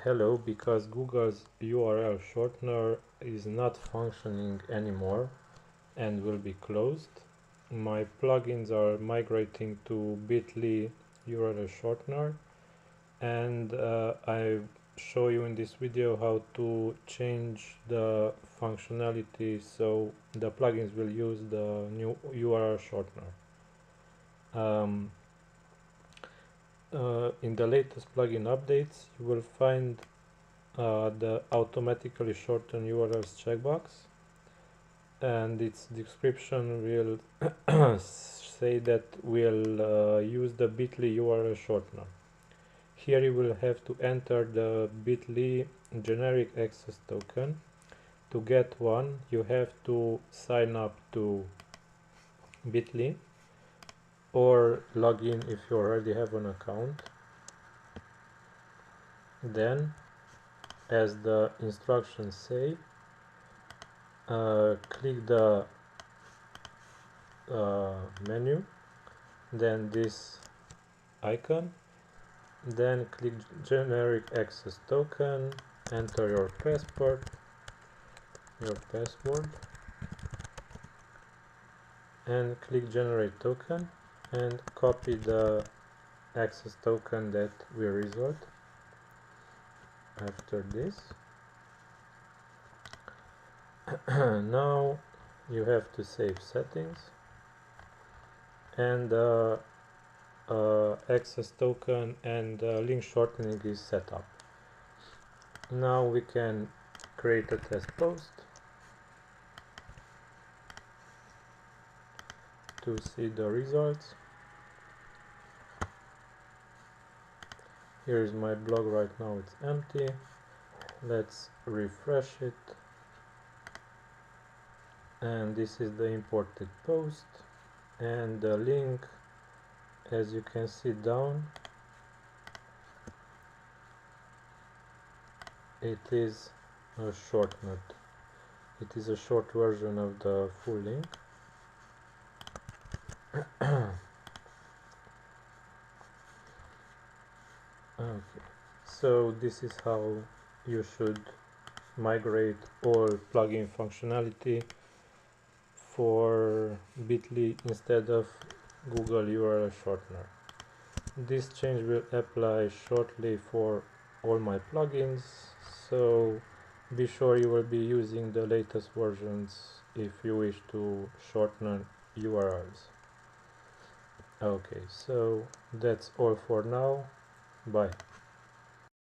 hello because Google's URL shortener is not functioning anymore and will be closed. My plugins are migrating to bit.ly URL shortener, and I show you in this video how to change the functionality so the plugins will use the new URL shortener. In the latest plugin updates, you will find the automatically shorten URLs checkbox, and its description will say that we'll use the bit.ly URL shortener. Here you will have to enter the bit.ly generic access token. To get one, you have to sign up to bit.ly or log in if you already have an account. Then, as the instructions say, click the menu, then this icon, then click generic access token, enter your password, and click generate token and copy the access token that we result. After this, now you have to save settings, and access token and link shortening is set up. Now we can create a test post to see the results. Here is my blog right now, it's empty. Let's refresh it, and this is the imported post, and the link, as you can see down, it is a shortcut. It is a short version of the full link. Okay, so this is how you should migrate all plugin functionality for bit.ly instead of Google URL shortener. This change will apply shortly for all my plugins, so be sure you will be using the latest versions if you wish to shorten URLs. Okay, so that's all for now. Bye.